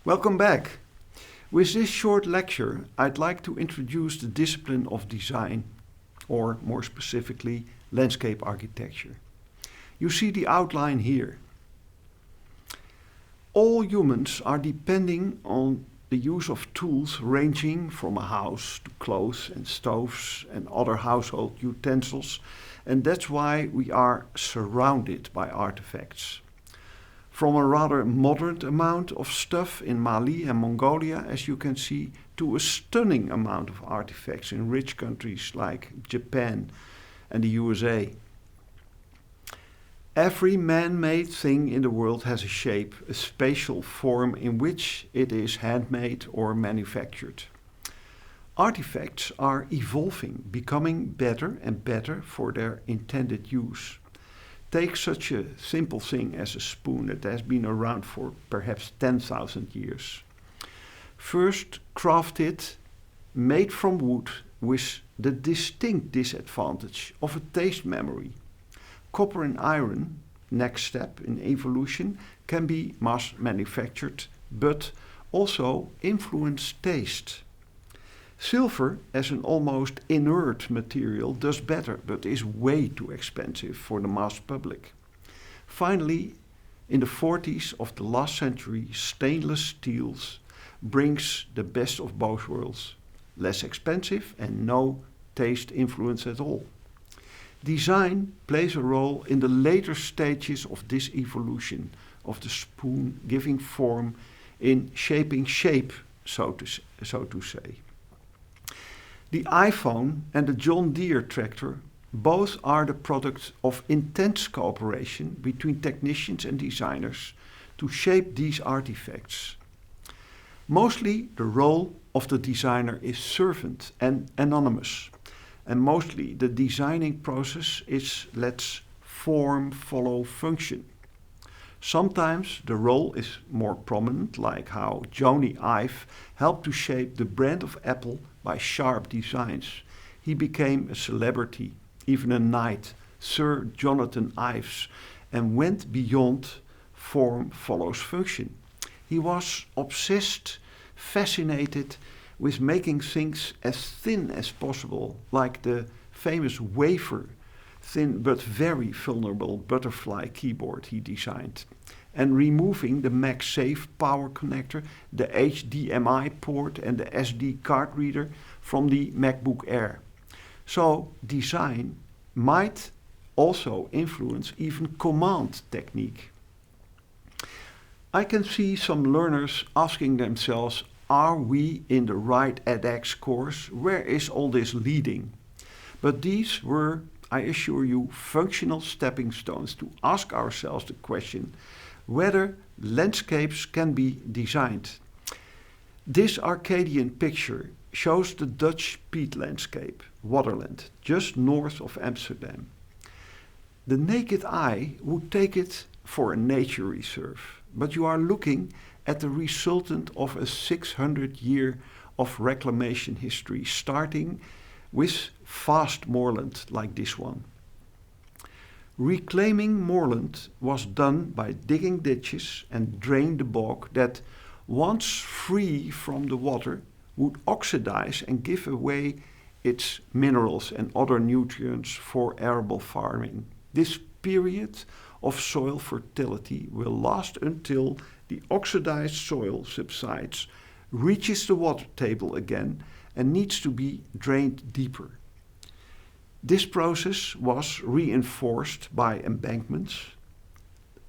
Welcome back. With this short lecture, I'd like to introduce the discipline of design, or more specifically, landscape architecture. You see the outline here. All humans are depending on the use of tools ranging from a house to clothes and stoves and other household utensils, and that's why we are surrounded by artifacts. From a rather moderate amount of stuff in Mali and Mongolia, as you can see, to a stunning amount of artifacts in rich countries like Japan and the USA. Every man-made thing in the world has a shape, a spatial form in which it is handmade or manufactured. Artifacts are evolving, becoming better and better for their intended use. Take such a simple thing as a spoon that has been around for perhaps 10,000 years. First crafted, made from wood with the distinct disadvantage of a taste memory. Copper and iron, next step in evolution, can be mass manufactured but also influence taste. Silver, as an almost inert material, does better, but is way too expensive for the mass public. Finally, in the 40s of the last century, stainless steels brings the best of both worlds. Less expensive and no taste influence at all. Design plays a role in the later stages of this evolution of the spoon giving form in shaping shape, so to say. The iPhone and the John Deere tractor both are the product of intense cooperation between technicians and designers to shape these artifacts. Mostly the role of the designer is servant and anonymous, and mostly the designing process is let's form, follow, function. Sometimes the role is more prominent, like how Jony Ive helped to shape the brand of Apple by sharp designs. He became a celebrity, even a knight, Sir Jonathan Ives, and went beyond form follows function. He was obsessed, fascinated with making things as thin as possible, like the famous wafer thin but very vulnerable butterfly keyboard he designed, and removing the MagSafe power connector, the HDMI port and the SD card reader from the MacBook Air. So design might also influence even command technique. I can see some learners asking themselves, are we in the right edX course? Where is all this leading? But these were, I assure you, functional stepping stones to ask ourselves the question whether landscapes can be designed. This Arcadian picture shows the Dutch peat landscape, Waterland, just north of Amsterdam. The naked eye would take it for a nature reserve, but you are looking at the resultant of a 600-year of reclamation history, starting with vast moorland like this one. Reclaiming moorland was done by digging ditches and drain the bog that, once free from the water, would oxidize and give away its minerals and other nutrients for arable farming. This period of soil fertility will last until the oxidized soil subsides, reaches the water table again, and needs to be drained deeper. This process was reinforced by embankments,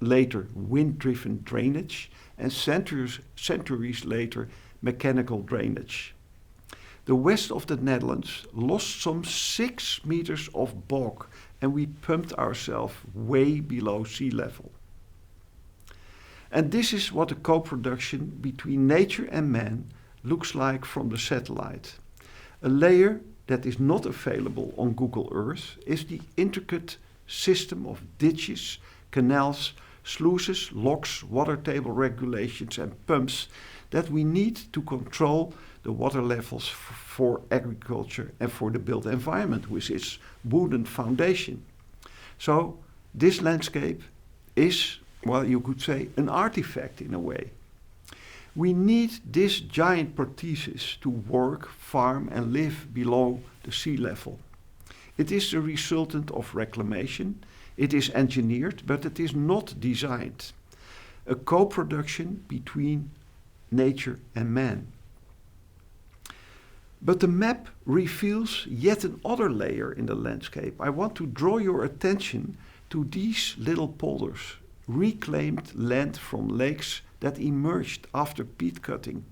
later wind-driven drainage, and centuries later mechanical drainage. The west of the Netherlands lost some 6 meters of bog, and we pumped ourselves way below sea level. And this is what a co-production between nature and man looks like from the satellite. A layer that is not available on Google Earth is the intricate system of ditches, canals, sluices, locks, water table regulations and pumps that we need to control the water levels for agriculture and for the built environment with its wooden foundation. So this landscape is, well, you could say, an artifact in a way. We need this giant prosthesis to work, farm and live below the sea level. It is the resultant of reclamation. It is engineered, but it is not designed. A co-production between nature and man. But the map reveals yet another layer in the landscape. I want to draw your attention to these little polders, reclaimed land from lakes that emerged after peat cutting.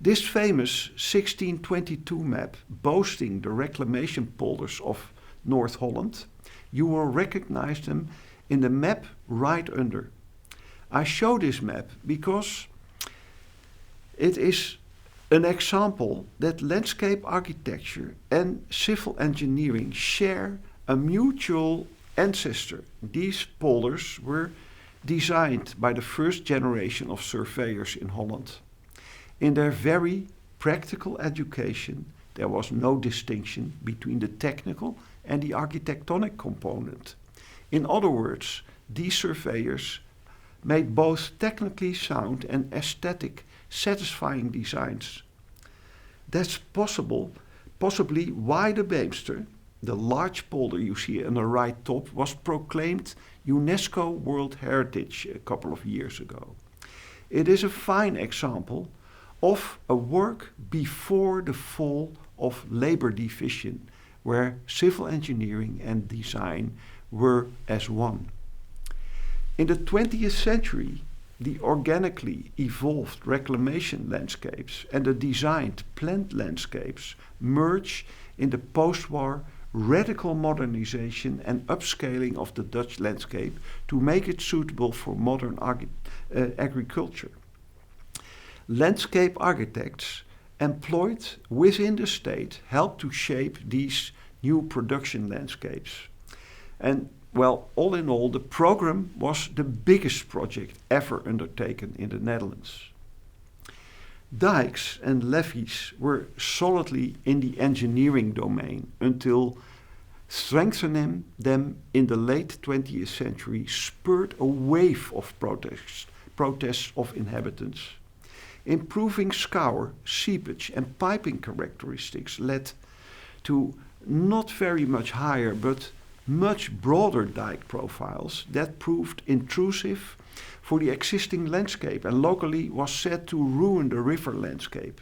This famous 1622 map, boasting the reclamation polders of North Holland, you will recognize them in the map right under. I show this map because it is an example that landscape architecture and civil engineering share a mutual ancestor. These polders were designed by the first generation of surveyors in Holland. In their very practical education, there was no distinction between the technical and the architectonic component. In other words, these surveyors made both technically sound and aesthetic satisfying designs. That's possibly why the Beemster, the large polder you see on the right top, was proclaimed UNESCO World Heritage a couple of years ago. It is a fine example of a work before the fall of labor division, where civil engineering and design were as one. In the 20th century, the organically evolved reclamation landscapes and the designed plant landscapes merge in the post-war radical modernization and upscaling of the Dutch landscape to make it suitable for modern agriculture. Landscape architects employed within the state helped to shape these new production landscapes. And well, all in all, the program was the biggest project ever undertaken in the Netherlands. Dikes and levees were solidly in the engineering domain until strengthening them in the late 20th century spurred a wave of protests of inhabitants. Improving scour, seepage and piping characteristics led to not very much higher but much broader dike profiles that proved intrusive for the existing landscape and locally was said to ruin the river landscape.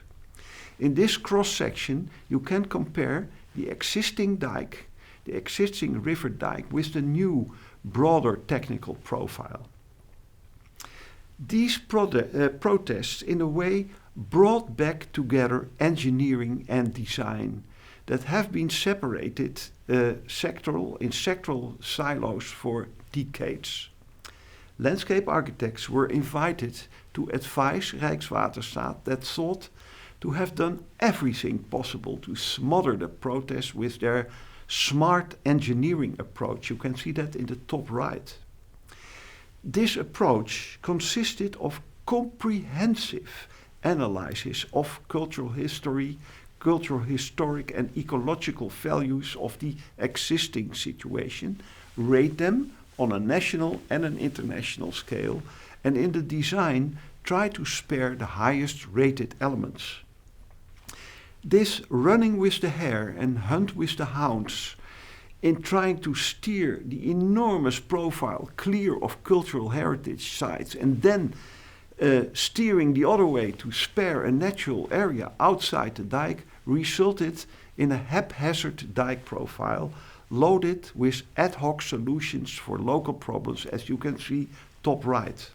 In this cross-section you can compare the existing dike, the existing river dike, with the new, broader technical profile. These protests in a way brought back together engineering and design that have been separated in sectoral silos for decades. Landscape architects were invited to advise Rijkswaterstaat that thought to have done everything possible to smother the protests with their smart engineering approach. You can see that in the top right. This approach consisted of comprehensive analysis of cultural history, cultural, historic and ecological values of the existing situation, rate them on a national and an international scale, and in the design try to spare the highest rated elements. This running with the hare and hunt with the hounds in trying to steer the enormous profile clear of cultural heritage sites and then steering the other way to spare a natural area outside the dike resulted in a haphazard dike profile loaded with ad hoc solutions for local problems, as you can see top right.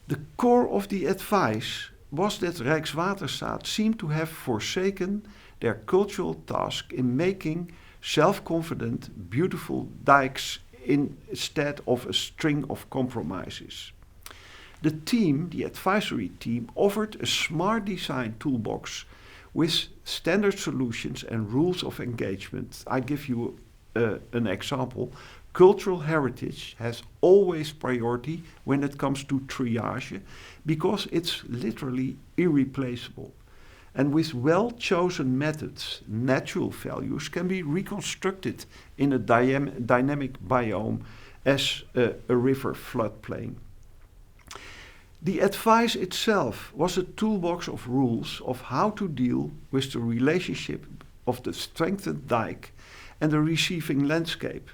The core of the advice was that Rijkswaterstaat seemed to have forsaken their cultural task in making self-confident, beautiful dikes instead of a string of compromises. The advisory team, offered a smart design toolbox with standard solutions and rules of engagement. I give you an example. Cultural heritage has always priority when it comes to triage because it's literally irreplaceable. And with well-chosen methods, natural values can be reconstructed in a dynamic biome as a river floodplain. The advice itself was a toolbox of rules of how to deal with the relationship of the strengthened dike and the receiving landscape.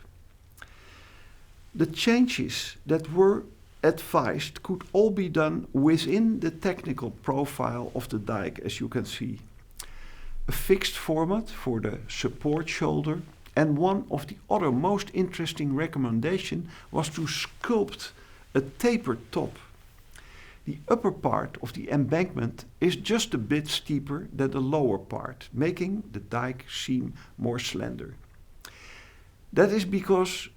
The changes that were advised could all be done within the technical profile of the dike, as you can see. A fixed format for the support shoulder, and one of the other most interesting recommendations was to sculpt a tapered top. The upper part of the embankment is just a bit steeper than the lower part, making the dike seem more slender. That is because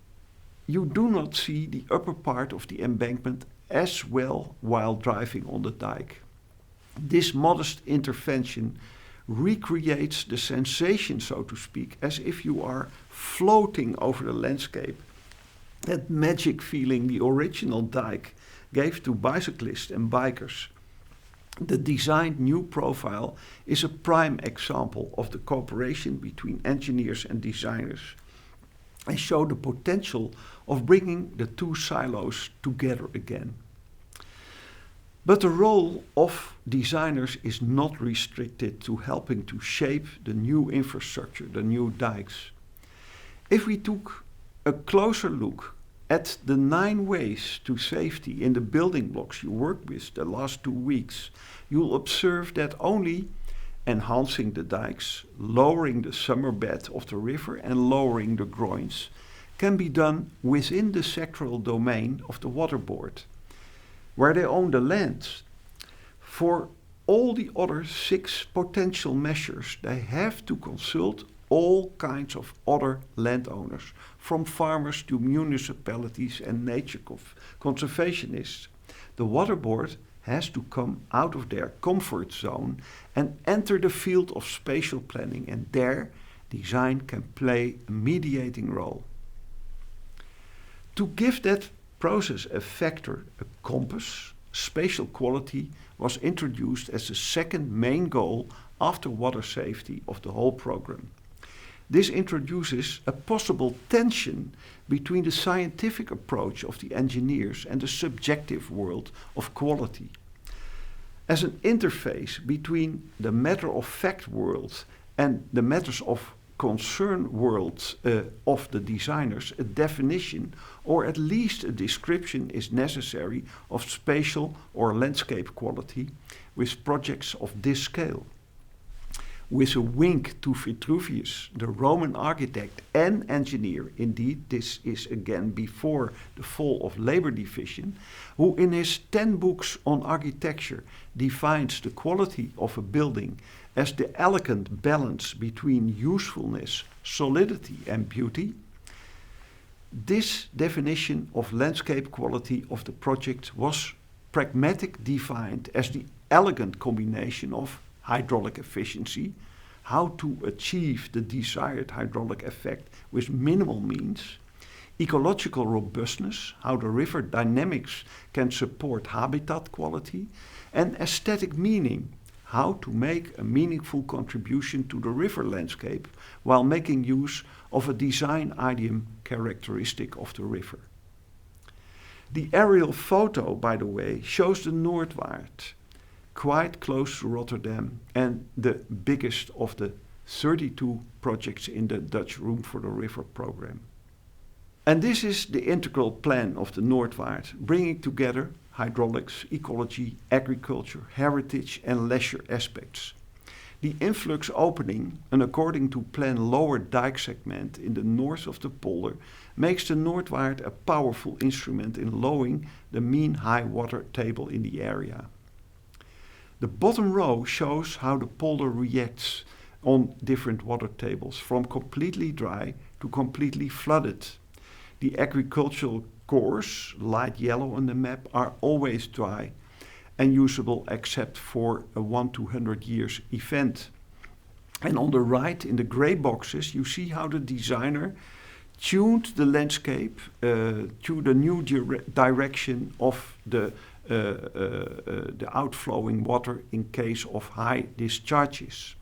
you do not see the upper part of the embankment as well while driving on the dike. This modest intervention recreates the sensation, so to speak, as if you are floating over the landscape. That magic feeling the original dike gave to bicyclists and bikers. The designed new profile is a prime example of the cooperation between engineers and designers, and show the potential of bringing the two silos together again. But the role of designers is not restricted to helping to shape the new infrastructure, the new dikes. If we took a closer look at the 9 ways to safety in the building blocks you worked with the last 2 weeks, you'll observe that only enhancing the dikes, lowering the summer bed of the river and lowering the groins can be done within the sectoral domain of the water board, where they own the land. For all the other 6 potential measures, they have to consult all kinds of other landowners, from farmers to municipalities and nature conservationists. The water board has to come out of their comfort zone and enter the field of spatial planning, and there design can play a mediating role. To give that process a factor, a compass, spatial quality was introduced as the second main goal after water safety of the whole program. This introduces a possible tension between the scientific approach of the engineers and the subjective world of quality. As an interface between the matter-of-fact world and the matters of concern world of the designers, a definition or at least a description is necessary of spatial or landscape quality with projects of this scale. With a wink to Vitruvius, the Roman architect and engineer, indeed this is again before the fall of labor division, who in his 10 books on architecture defines the quality of a building as the elegant balance between usefulness, solidity and beauty. This definition of landscape quality of the project was pragmatic defined as the elegant combination of hydraulic efficiency, how to achieve the desired hydraulic effect with minimal means, ecological robustness, how the river dynamics can support habitat quality, and aesthetic meaning, how to make a meaningful contribution to the river landscape while making use of a design idiom characteristic of the river. The aerial photo, by the way, shows the Noordwaard, quite close to Rotterdam and the biggest of the 32 projects in the Dutch Room for the River program. And this is the integral plan of the Noordwaard, bringing together hydraulics, ecology, agriculture, heritage and leisure aspects. The influx opening, an according to plan lower dike segment in the north of the polder, makes the Noordwaard a powerful instrument in lowering the mean high water table in the area. The bottom row shows how the polder reacts on different water tables, from completely dry to completely flooded. The agricultural cores, light yellow on the map, are always dry and usable except for a 1 to 100 years event. And on the right, in the grey boxes, you see how the designer tuned the landscape to the new direction of the outflowing water in case of high discharges.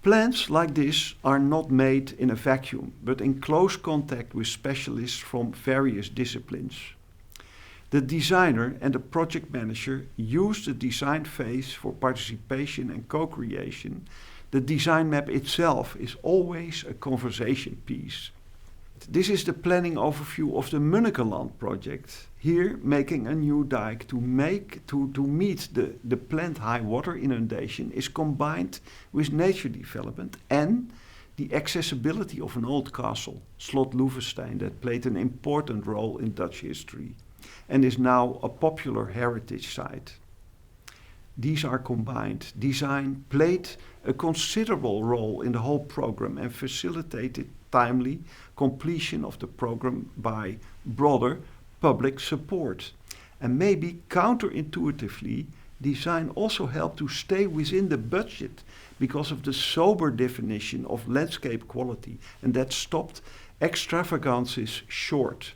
Plans like this are not made in a vacuum, but in close contact with specialists from various disciplines. The designer and the project manager use the design phase for participation and co-creation. The design map itself is always a conversation piece. This is the planning overview of the Munnekeland project. Here, making a new dike to meet the planned high water inundation is combined with nature development and the accessibility of an old castle, Slot Loevestein, that played an important role in Dutch history and is now a popular heritage site. These are combined. Design played a considerable role in the whole program and facilitated timely completion of the program by broader public support. And maybe counterintuitively, design also helped to stay within the budget because of the sober definition of landscape quality, and that stopped extravagances short.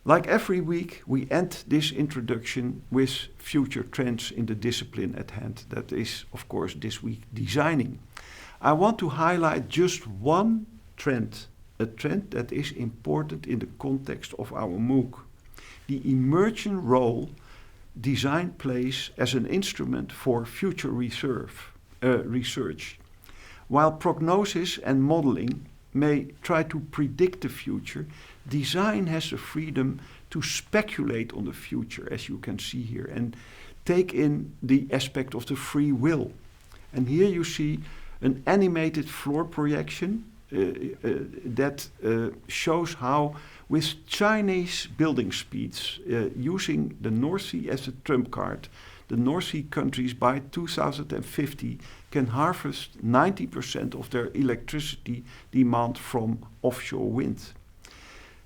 Like every week, we end this introduction with future trends in the discipline at hand. That is, of course, this week designing. I want to highlight just one trend, a trend that is important in the context of our MOOC. The emergent role design plays as an instrument for future research. While prognosis and modeling may try to predict the future, design has the freedom to speculate on the future, as you can see here, and take in the aspect of the free will. And here you see an animated floor projection that shows how, with Chinese building speeds, using the North Sea as a trump card, the North Sea countries by 2050 can harvest 90% of their electricity demand from offshore wind.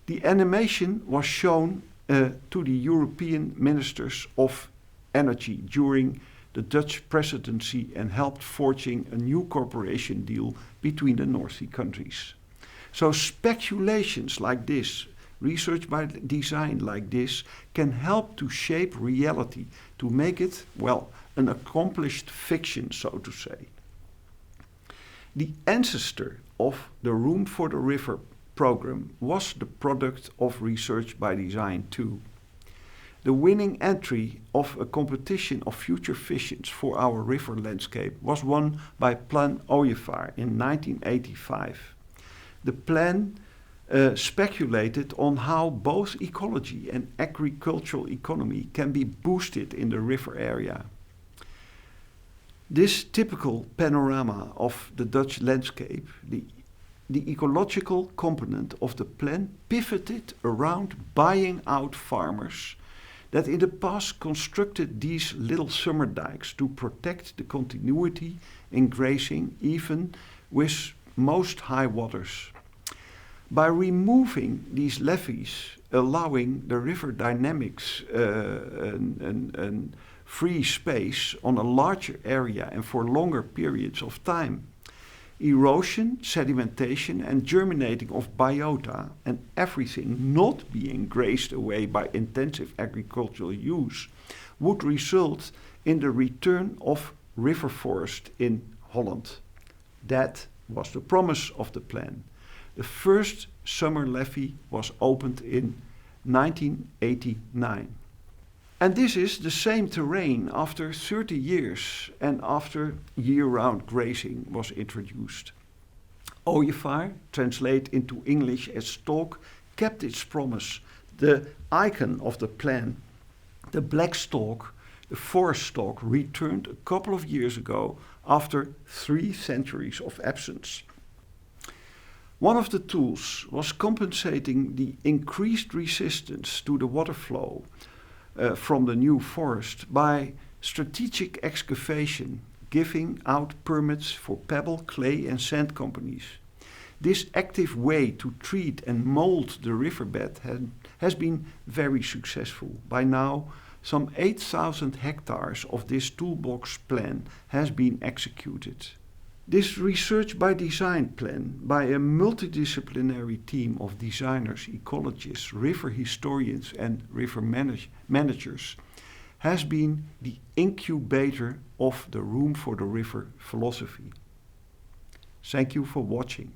The animation was shown to the European ministers of energy during the Dutch presidency and helped forging a new cooperation deal between the North Sea countries. So speculations like this, research by design like this, can help to shape reality, to make it, well, an accomplished fiction, so to say. The ancestor of the Room for the River program was the product of research by design too. The winning entry of a competition of future visions for our river landscape was won by Plan Ooievaar in 1985. The plan speculated on how both ecology and agricultural economy can be boosted in the river area. This typical panorama of the Dutch landscape, the ecological component of the plan pivoted around buying out farmers that in the past constructed these little summer dikes to protect the continuity in grazing even with most high waters. By removing these levees, allowing the river dynamics and free space on a larger area and for longer periods of time, erosion, sedimentation and germinating of biota and everything not being grazed away by intensive agricultural use would result in the return of river forest in Holland. That was the promise of the plan. The first summer levee was opened in 1989. And this is the same terrain after 30 years and after year-round grazing was introduced. Ooievaar, translated into English as stalk, kept its promise. The icon of the plan, the black stalk, the forest stalk, returned a couple of years ago after 3 centuries of absence. One of the tools was compensating the increased resistance to the water flow from the new forest by strategic excavation, giving out permits for pebble, clay and sand companies. This active way to treat and mold the riverbed has been very successful. By now, some 8,000 hectares of this toolbox plan has been executed. This research by design plan by a multidisciplinary team of designers, ecologists, river historians and river managers has been the incubator of the Room for the River philosophy. Thank you for watching.